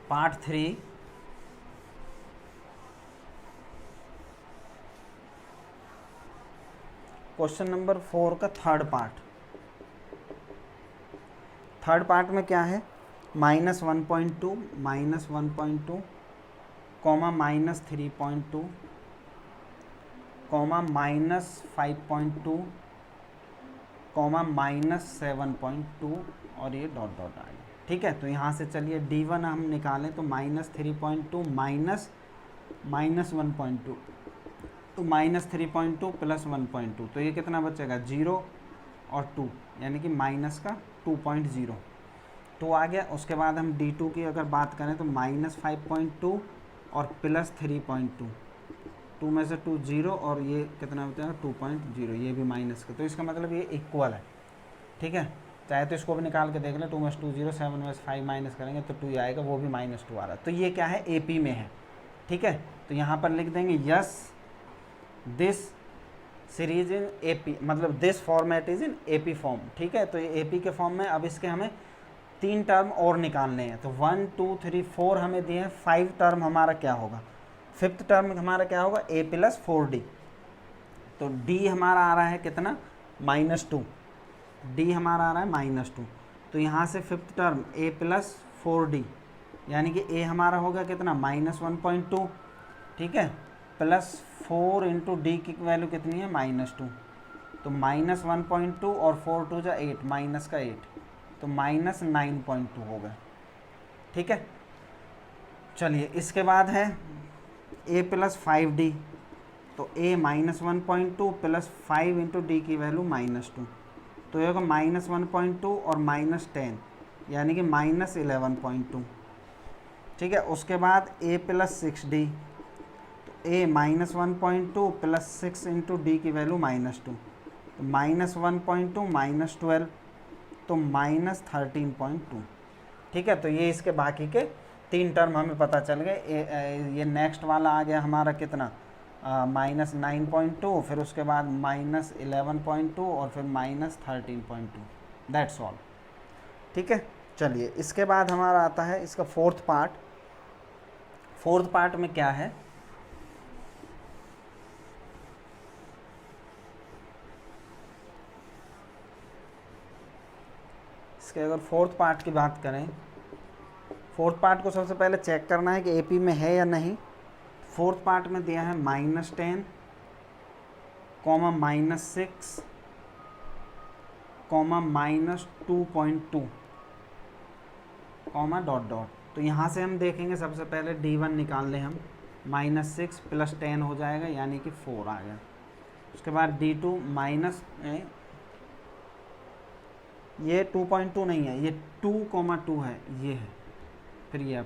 पार्ट 3। क्वेश्चन नंबर 4 का थर्ड पार्ट में क्या है, -1.2, -1.2, कॉमा -3.2, कॉमा -5.2, कॉमा -7.2 और ये डॉट डॉट आ गया, ठीक है। तो यहाँ से चलिए D1 हम निकालें तो -3.2 -1.2, तो -3.2 प्लस 1.2, तो ये कितना बचेगा 0 और 2, यानी कि माइनस का 2.0 तो आ गया। उसके बाद हम D2 की अगर बात करें तो -5.2 और प्लस 3.2, 2 में से 2 0 और ये कितना बचेगा 2.0, ये भी माइनस का, तो इसका मतलब ये इक्वल है, ठीक है। चाहे तो इसको भी निकाल के देख लें, 2 में से 2 0, 7 में से 5 माइनस करेंगे तो 2 आएगा, वो भी -2 आ रहा है। तो ये क्या है AP में है, ठीक है। तो यहाँ पर लिख देंगे yes this series in AP, मतलब this format is in AP form, ठीक है। तो ये AP के फॉर्म में। अब इसके हमें 3 टर्म और निकालने हैं, तो 1 2 3 4 हमें दिए हैं, 5 टर्म हमारा क्या होगा, 5th टर्म हमारा क्या होगा a प्लस 4d, तो d हमारा आ रहा है कितना -2, d हमारा आ रहा है -2, तो यहाँ से 5th term a plus 4d, यानी कि a हमारा होगा कितना -1.2, ठीक है, प्लस 4 इंटू डी की वैल्यू कितनी है -2, तो -1.2 और 4 2 जा 8, माइनस का 8, तो -9.2 होगा, ठीक है। चलिए इसके बाद है a प्लस 5d, तो a -1.2 प्लस 5 इंटू डी की वैल्यू -2, तो ये होगा -1.2 और -10, यानी कि -11.2, ठीक है। उसके बाद a प्लस 6d, तो a -1.2 प्लस 6 इंटू डी की वैल्यू -2, तो -1.2 -12, तो -13.2, ठीक है। तो ये इसके बाकी के 3 टर्म हमें पता चल गए। ये नेक्स्ट वाला आ गया हमारा कितना -9.2, फिर उसके बाद -11.2 और फिर -13.2, दैट्स ऑल, ठीक है। चलिए इसके बाद हमारा आता है इसका फोर्थ पार्ट में क्या है, इसके अगर फोर्थ पार्ट की बात करें, फोर्थ पार्ट को सबसे पहले चेक करना है कि AP में है या नहीं। फोर्थ पार्ट में दिया है -10, comma -6, comma -2.2, comma dot dot. तो यहाँ से हम देखेंगे सबसे पहले D1 निकाल लें हम, -6 प्लस 10 हो जाएगा, यानी कि 4 आ गया। उसके बाद D2 ये 2.2 नहीं है, ये 2,2 है, ये है, फिर ये अब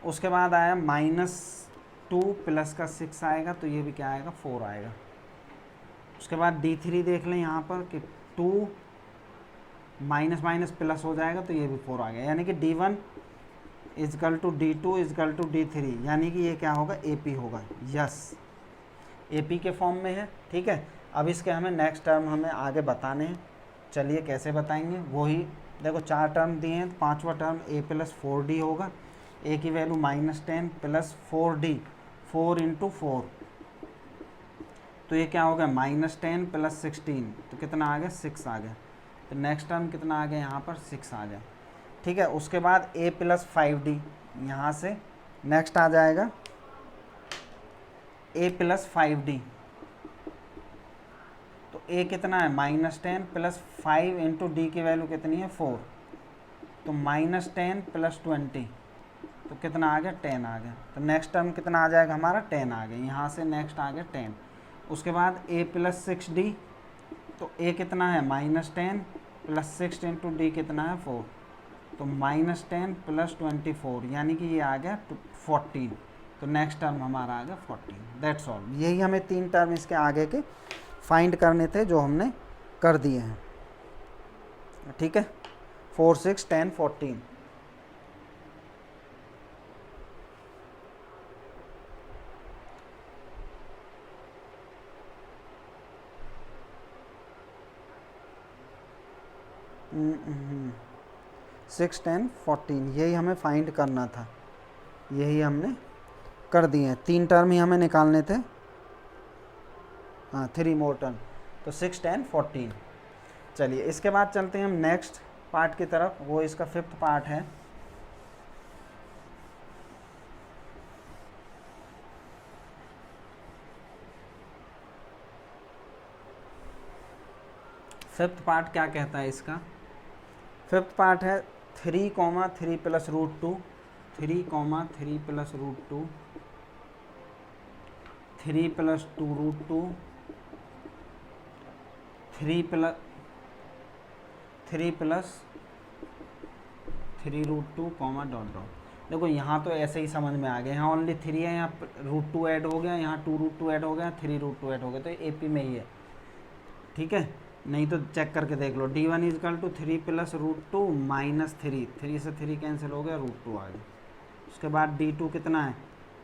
उसके बाद आया -2 प्लस का 6 आएगा, तो ये भी क्या आएगा 4 आएगा। उसके बाद D3 देख लें यहाँ पर कि 2 माइनस माइनस प्लस हो जाएगा, तो ये भी 4 आ गया, यानी कि D1 is equal to D2 is equal to D3, यानी कि ये क्या होगा AP होगा, यस AP के फॉर्म में है, ठीक है। अब इसके हमें नेक्स्ट टर्म हमें आगे बताने हैं, चलिए कैसे बताएंगे। वही देखो 4 टर्म दिए हैं, तो 5वां टर्म a प्लस 4d होगा, a की वैल्यू -10 प्लस 4d, 4 इंटू 4, तो ये क्या होगा -10 प्लस 16, तो कितना आ गया 6 आ गया। तो नेक्स्ट टर्म कितना आ गया यहाँ पर 6 आ गया, ठीक है। उसके बाद a प्लस 5d, यहाँ से नेक्स्ट आ जाएगा a प्लस 5d, तो a कितना है -10 प्लस 5 इंटू डी की वैल्यू कितनी है 4, तो -10 प्लस 20, तो कितना आ गया 10 आ गया। तो नेक्स्ट टर्म कितना आ जाएगा हमारा 10 आ गया, यहाँ से नेक्स्ट आ गया 10। उसके बाद a प्लस 6d, तो a कितना है -10 प्लस 6 इंटू डी कितना है 4, तो -10 प्लस 24 यानी कि ये आ गया 14। तो नेक्स्ट टर्म हमारा आ गया 14। That's all. यही हमें 3 टर्म इसके आगे के फाइंड करने थे जो हमने कर दिए हैं। ठीक है, 4, 6, 10, 14। सिक्स 10 14 यही हमें फाइंड करना था, यही हमने कर दिए हैं। 3 टर्म ही हमें निकालने थे। हाँ, 3 मोर टर्म, तो 6, 10, 14। चलिए इसके बाद चलते हैं हम नेक्स्ट पार्ट की तरफ, वो इसका 5th पार्ट है। फिफ्थ पार्ट क्या कहता है इसका? 5th पार्ट है 3, 3 plus root 2, 3, 3 plus root 2, 3 plus 2 root 2, 3 plus 3 root 2, dot dot. देखो यहाँ तो ऐसे ही समझ में आ गया, यहाँ ओनली 3 है, यहाँ रूट 2 ऐड हो गया, यहाँ 2 रूट 2 ऐड हो गया, 3 रूट 2 ऐड हो गया, तो AP में ही है। ठीक है, नहीं तो चेक करके देख लो। D1 is equal to 3 plus root 2 minus 3, 3 से 3 कैंसिल हो गया, रूट 2 आ गया। उसके बाद D2 कितना है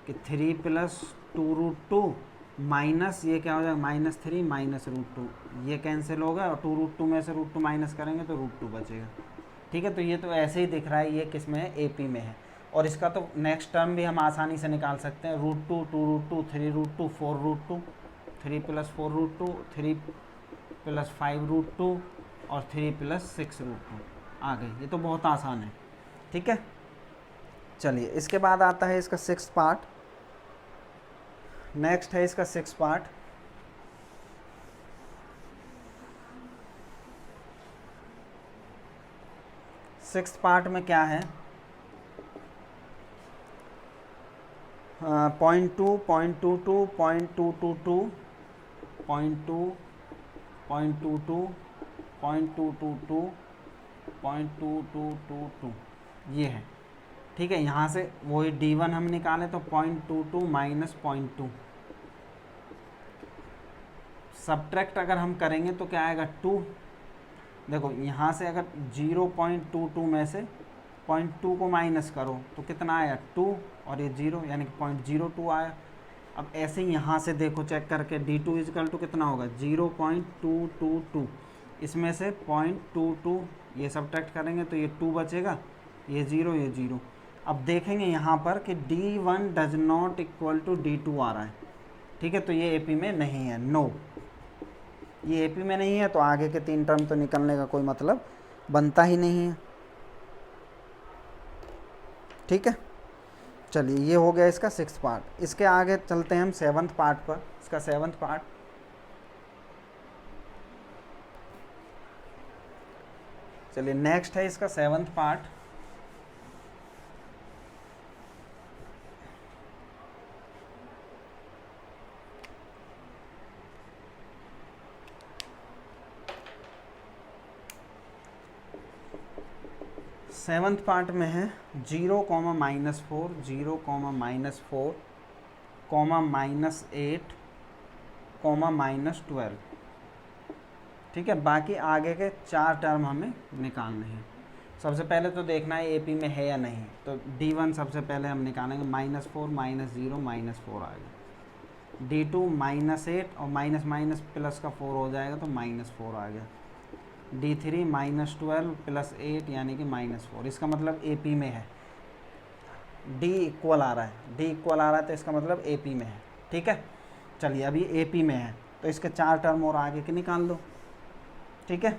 कि 3 प्लस 2 रूट 2 माइनस ये क्या हो जाएगा -3 माइनस रूट 2, ये कैंसिल होगा और 2 रूट 2 में से रूट 2 माइनस करेंगे तो रूट 2 बचेगा। ठीक है, तो ये तो ऐसे ही दिख रहा है, ये किस में है? AP में है। और इसका तो नेक्स्ट टर्म भी हम आसानी से निकाल सकते हैं, root 2, 2 root 2, 3 root 2, 4 root 2, 3 plus 4 root 2, 3 plus 5 root 2 और 3 प्लस 6 रूट 2 आ गई। ये तो बहुत आसान है। ठीक है, चलिए इसके बाद आता है इसका 6th पार्ट। नेक्स्ट है इसका 6th पार्ट। सिक्स्थ पार्ट में क्या है? 0.2, 0.22, 0.222, 0.2, 0.22, 0.222, 0.2222 ये है। ठीक है, यहाँ से वही D1 हम निकालें तो 0.22 माइनस 0.2, सब्ट्रैक्ट अगर हम करेंगे तो क्या आएगा 2। देखो यहाँ से अगर 0.22 में से 0.2 को माइनस करो तो कितना आया 2 और ये 0 यानी कि 0.02 आया। अब ऐसे ही यहाँ से देखो चेक करके D2 इजकल टू कितना होगा 0.222, इसमें से 0.22 ये सब्ट्रैक्ट करेंगे तो ये 2 बचेगा, ये 0 ये 0। अब देखेंगे यहाँ पर कि D1 does not equal to D2 आ रहा है। ठीक है, तो ये AP में नहीं है, नो, ये AP में नहीं है, तो आगे के 3 टर्म तो निकलने का कोई मतलब बनता ही नहीं है। ठीक है, चलिए ये हो गया इसका 6th पार्ट। इसके आगे चलते हैं हम 7th पार्ट पर। इसका 7th पार्ट, चलिए नेक्स्ट है इसका 7th पार्ट। सेवन्थ पार्ट में है 0, -4, 0, -4, -8, -12। ठीक है, बाकी आगे के 4 टर्म हमें निकालने हैं। सबसे पहले तो देखना है AP में है या नहीं, तो D1 सबसे पहले हम निकालेंगे, -4, -0, -4 आ गया। D2 -8 और माइनस माइनस प्लस का 4 हो जाएगा तो -4 आ गया। D3 -12 प्लस 8 यानी कि -4, इसका मतलब AP में है। D इक्वल आ रहा है, D इक्वल आ रहा है तो इसका मतलब AP में है। ठीक है, चलिए अभी AP में है तो इसके 4 टर्म और आगे के निकाल लो। ठीक है,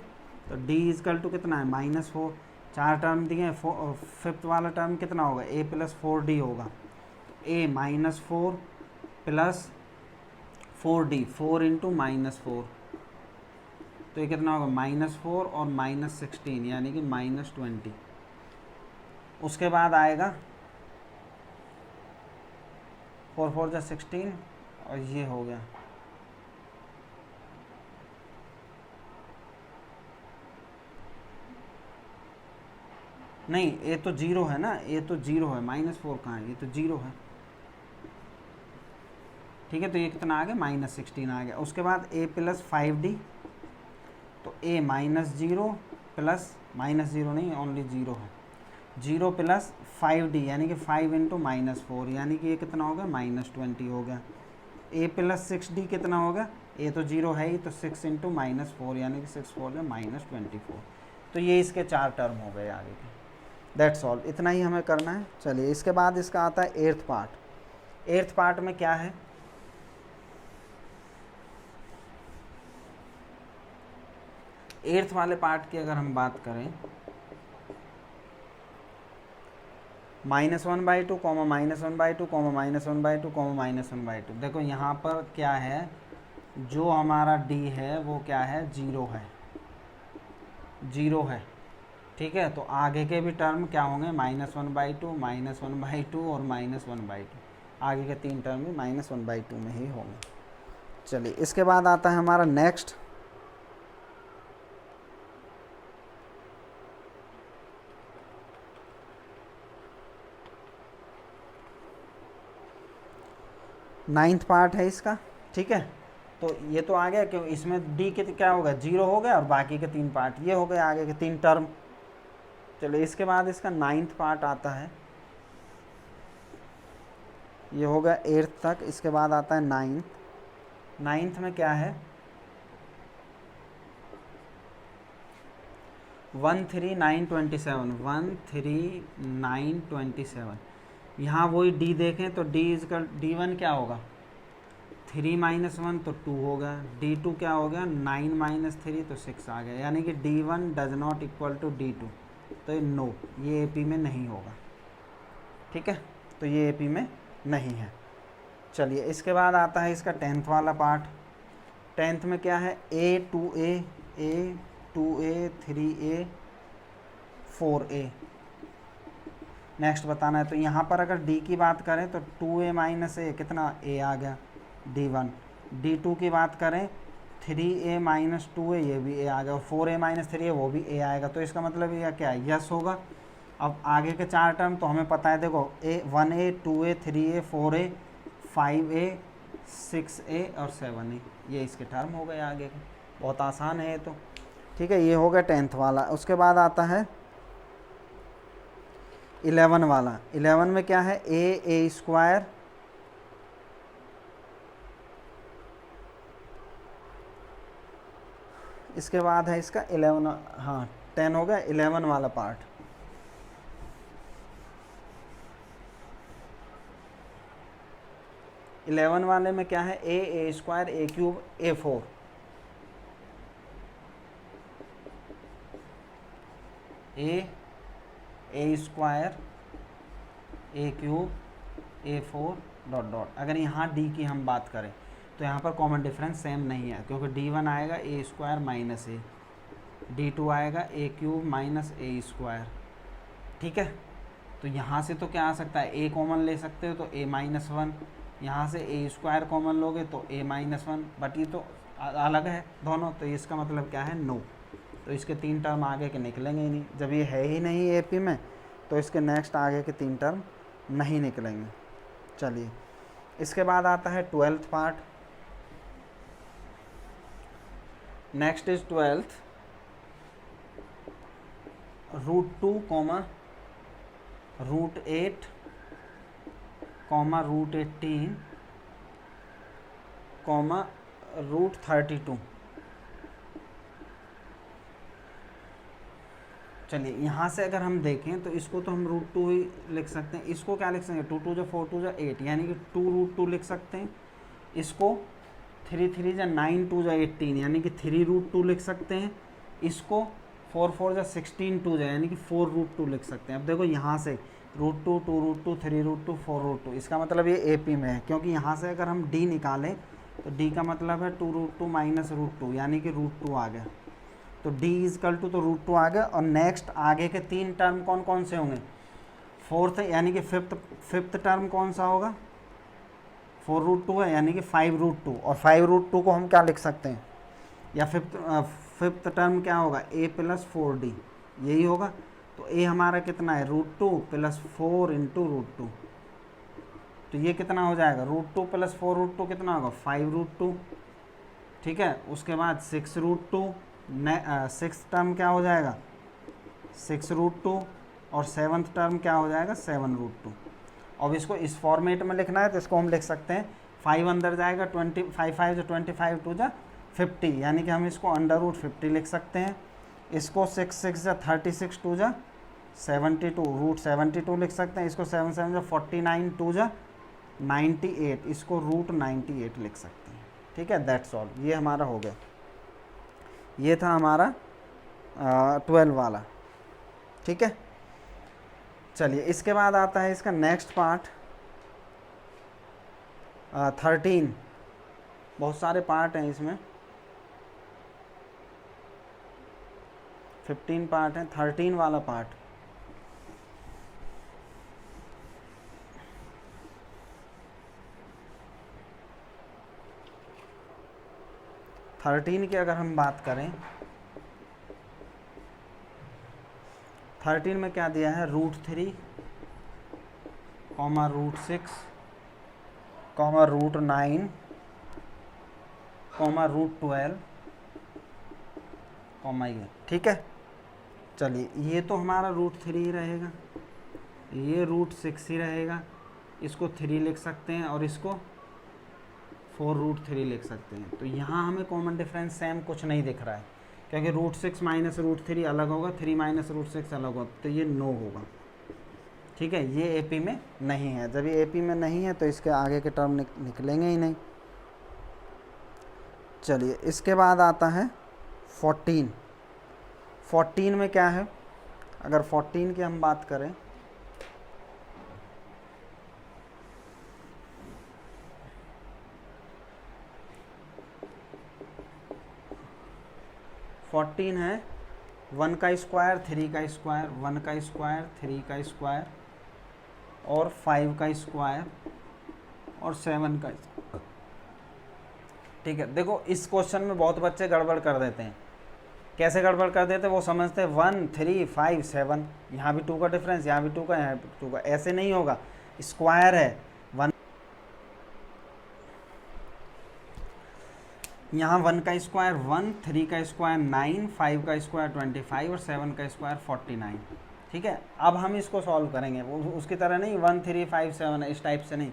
तो D इजकल टू कितना है -4, 4 टर्म दिए हैं, 5th वाला टर्म कितना होगा A प्लस 4D होगा, A -4 प्लस 4D, 4 इंटू -4, तो ये कितना होगा -4 और -16 यानी कि -20। उसके बाद आएगा 4 4 जा 16 और ये हो गया नहीं, ये तो जीरो है ना, ये तो जीरो है, -4 कहाँ है, ये तो जीरो है। ठीक है, तो ये कितना आ गया, -16 आ गया। उसके बाद a + 5d, तो a -0 प्लस -0 नहीं, ओनली 0 है, 0 + 5d यानी कि 5 × -4 यानी कि ये कितना हो गया, -20 हो गया। a + 6d कितना होगा, a तो 0 है ही, तो 6 × -4 यानी कि 6 4 -24। तो ये इसके 4 टर्म हो गए आगे के। दैट्स ऑल, इतना ही हमें करना है। चलिए, इसके बाद इसका आता है 8th पार्ट। 8th पार्ट में क्या है, एट्थ वाले पार्ट की अगर हम बात करें, -1/2, -1/2, -1/2, -1/2। देखो यहाँ पर क्या है, जो हमारा d है वो क्या है, 0 है, 0 है। ठीक है, तो आगे के भी टर्म क्या होंगे, -1/2, -1/2 और -1/2। आगे के 3 टर्म भी -1/2 में ही होंगे। चलिए, इसके बाद आता है हमारा नेक्स्ट, नाइन्थ पार्ट है इसका। ठीक है, तो ये तो आ गया, क्यों इसमें d के क्या होगा, 0 हो गया, और बाकी के 3 पार्ट ये हो गए, आगे के 3 टर्म। चलो, इसके बाद इसका 9th पार्ट आता है, ये हो गया 8th तक। इसके बाद आता है 9th में क्या है, 13927, 13927। यहाँ वही d देखें तो d1 क्या होगा, 3 - 1 तो 2 होगा, d2 क्या हो गया, 9 - 3 तो 6 आ गया, यानी कि d1 does not equal to d2। तो नो, ये AP में नहीं होगा। ठीक है, तो ये AP में नहीं है। चलिए, इसके बाद आता है इसका 10th वाला पार्ट। 10th में क्या है, a 2a 3a 4a। Next बताना है, तो यहाँ पर अगर d की बात करें तो 2a - a कितना, a आ गया, d1। d2 की बात करें 3a - 2a, ये भी a आ गया, और 4a - 3a वो भी a आएगा। तो इसका मतलब ये क्या है, यस होगा। अब आगे के 4 टर्म तो हमें पता है, देखो 1a 2a 3a 4a 5a 6a और 7a, ये इसके टर्म हो गए आगे के। बहुत आसान है ये तो। ठीक है, ये हो गया 10th वाला। उसके बाद आता है 11 वाला। 11 में क्या है, a², इसके बाद है इसका 11, हाँ 10 हो गया, 11 वाला पार्ट। इलेवन वाले में क्या है, a² a³ a4। a² a³ a4 ... अगर यहाँ d की हम बात करें तो यहाँ पर कॉमन डिफरेंस सेम नहीं है, क्योंकि d1 आएगा a² - a, d2 आएगा a³ - a²। ठीक है, तो यहाँ से तो क्या आ सकता है, a कॉमन ले सकते हो तो a-1, यहाँ से a² कॉमन लोगे तो a-1, बट ये तो अलग है दोनों, तो इसका मतलब क्या है, नो। तो इसके 3 टर्म आगे के निकलेंगे ही नहीं। जब ये है ही नहीं AP में, तो इसके नेक्स्ट आगे के 3 टर्म नहीं निकलेंगे। चलिए, इसके बाद आता है 12th part. Next is 12th, √2, √8, √18, √32। चलिए, यहाँ से अगर हम देखें तो इसको तो हम √2 ही लिख सकते हैं। इसको क्या लिख सकते हैं, 2 2 जा 4 2 जा 8, यानी कि 2 √2 लिख सकते हैं। इसको 3 3 जा 9 2 जा 18, यानी कि 3 √2 लिख सकते हैं। इसको 4 4 जा 16 2 जा, यानी कि 4 √2 लिख सकते हैं। अब देखो यहाँ से √2 2 √2 3 √2 4 √2, इसका मतलब ये AP में है, क्योंकि यहाँ से अगर हम d निकालें तो d का मतलब है 2 √2 - √2, यानी कि √2 आ गया। तो d = तो √2 आ गया। और नेक्स्ट आगे के 3 टर्म कौन कौन से होंगे, 4th यानी कि फिफ्थ टर्म कौन सा होगा, 4 √2 है, यानी कि 5 √2, और 5 √2 को हम क्या लिख सकते हैं, या फिफ्थ टर्म क्या होगा, a + 4d, यही होगा। तो ए हमारा कितना है √2 प्लस 4 इंटू √2, तो ये कितना हो जाएगा √2 प्लस 4 √2 कितना होगा 5 √2, ठीक है। उसके बाद 6 √2, 6th टर्म क्या हो जाएगा 6 √2 और 7th टर्म क्या हो जाएगा 7 √2। अब इसको इस फॉर्मेट में लिखना है तो इसको हम लिख सकते हैं 5 अंदर जाएगा 25 5 जो 25 2 जा 50, यानी कि हम इसको √50 लिख सकते हैं। इसको 6 6 जा 36 2 जा 72 √72 लिख सकते हैं। इसको 7 7 जा 49 2 जा 98, इसको √98 लिख सकते हैं, ठीक है। दैट्स ऑल, ये हमारा हो गया। ये था हमारा 12 वाला, ठीक है। चलिए इसके बाद आता है इसका नेक्स्ट पार्ट 13। बहुत सारे पार्ट हैं इसमें, 15 पार्ट हैं, 13 वाला पार्ट। थर्टीन की अगर हम बात करें, 13 में क्या दिया है √3, √6, √9, √12, ये, ठीक है। चलिए ये तो हमारा √3 ही रहेगा, ये √6 ही रहेगा, इसको 3 लिख सकते हैं और इसको 4 √3 लिख सकते हैं। तो यहाँ हमें कॉमन डिफरेंस सेम कुछ नहीं दिख रहा है, क्योंकि √6 माइनस √3 अलग होगा, 3 माइनस √6 अलग होगा, तो ये नो होगा, ठीक है। ये एपी में नहीं है, जब ये एपी में नहीं है तो इसके आगे के टर्म निकलेंगे ही नहीं। चलिए इसके बाद आता है 14। 14 में क्या है, अगर 14 की हम बात करें, है 1 का स्क्वायर, 3 का स्क्वायर, 1 का स्क्वायर, 3 का स्क्वायर और 5 का स्क्वायर और 7 का, ठीक है। देखो इस क्वेश्चन में बहुत बच्चे गड़बड़ कर देते हैं। कैसे गड़बड़ कर देते हैं, वो समझते हैं 1 3 5 7, यहाँ भी 2 का डिफरेंस, यहाँ भी 2 का, यहाँ भी 2 का, ऐसे नहीं होगा। स्क्वायर है 1, यहाँ 1 का स्क्वायर 1, 3 का स्क्वायर 9, 5 का स्क्वायर 25 और 7 का स्क्वायर 49, ठीक है। अब हम इसको सॉल्व करेंगे, वो उसकी तरह नहीं 1 3 5 7 इस टाइप से नहीं।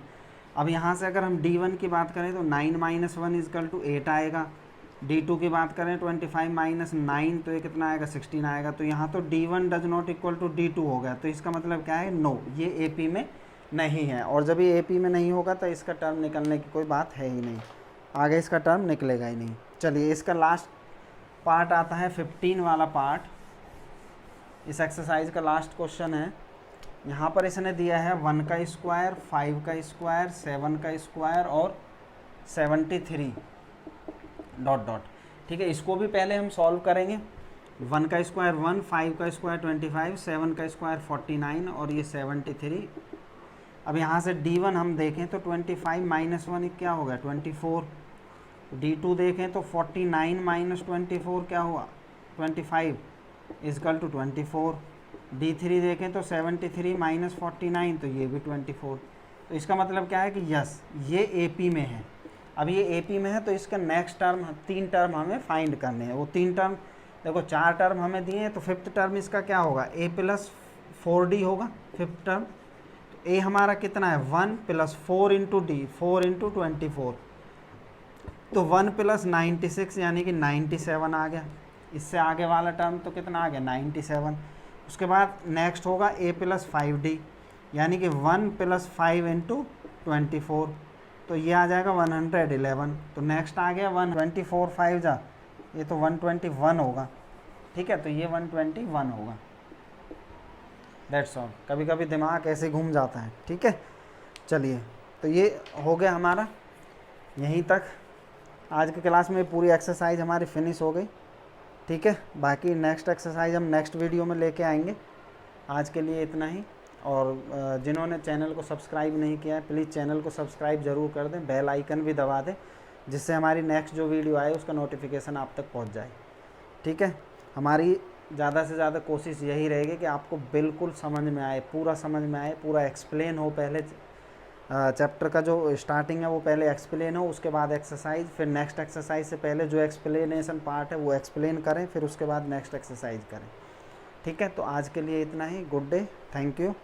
अब यहाँ से अगर हम D1 की बात करें तो 9 - 1 = 8 आएगा। D2 की बात करें 25 - 9 तो ये कितना आएगा 16 आएगा। तो यहाँ तो D1 does not equal to D2 हो गया, तो इसका मतलब क्या है नो, ये AP में नहीं है। और जब ये AP में नहीं होगा तो इसका टर्म निकलने की कोई बात है ही नहीं, आगे इसका टर्म निकलेगा ही नहीं। चलिए इसका लास्ट पार्ट आता है 15 वाला पार्ट, इस एक्सरसाइज का लास्ट क्वेश्चन है। यहाँ पर इसने दिया है 1 का स्क्वायर, 5 का स्क्वायर, 7 का स्क्वायर और 73 ... ठीक है। इसको भी पहले हम सॉल्व करेंगे। 1 का स्क्वायर 1, 5 का स्क्वायर 25, 7 का स्क्वायर 49 और ये 73। अब यहाँ से D1 हम देखें तो 25 - 1 क्या होगा 24। D2 देखें तो 49 - 24 क्या हुआ 25 = 24। D3 देखें तो 73 - 49 तो ये भी 24। तो इसका मतलब क्या है कि यस ये AP में है। अब ये AP में है तो इसका नेक्स्ट टर्म 3 टर्म हमें फाइंड करने हैं। वो 3 टर्म देखो 4 टर्म हमें दिए हैं, तो 5th टर्म इसका क्या होगा A + 4D होगा 5th टर्म। तो A हमारा कितना है 1 + 4 × D, 4 × 24, तो 1 + 96 यानी कि 97 आ गया। इससे आगे वाला टर्म तो कितना आ गया 97। उसके बाद नेक्स्ट होगा A + 5D यानी कि 1 + 5 × 24, तो ये आ जाएगा 111। तो नेक्स्ट आ गया 124 5 जा, ये तो 121 होगा, ठीक है। तो ये 121 होगा। That's all. कभी कभी दिमाग ऐसे घूम जाता है, ठीक है। चलिए तो ये हो गया हमारा, यहीं तक आज की क्लास में पूरी एक्सरसाइज हमारी फिनिश हो गई, ठीक है। बाकी नेक्स्ट एक्सरसाइज हम नेक्स्ट वीडियो में लेके आएंगे। आज के लिए इतना ही। और जिन्होंने चैनल को सब्सक्राइब नहीं किया है प्लीज़ चैनल को सब्सक्राइब ज़रूर कर दें, बेल आइकन भी दबा दें, जिससे हमारी नेक्स्ट जो वीडियो आए उसका नोटिफिकेशन आप तक पहुंच जाए, ठीक है। हमारी ज़्यादा से ज़्यादा कोशिश यही रहेगी कि आपको बिल्कुल समझ में आए, पूरा समझ में आए, पूरा एक्सप्लेन हो। पहले चैप्टर का जो स्टार्टिंग है वो पहले एक्सप्लेन हो, उसके बाद एक्सरसाइज, फिर नेक्स्ट एक्सरसाइज से पहले जो एक्सप्लेनेशन पार्ट है वो एक्सप्लेन करें, फिर उसके बाद नेक्स्ट एक्सरसाइज करें। ठीक है, तो आज के लिए इतना ही। Good day, thank you.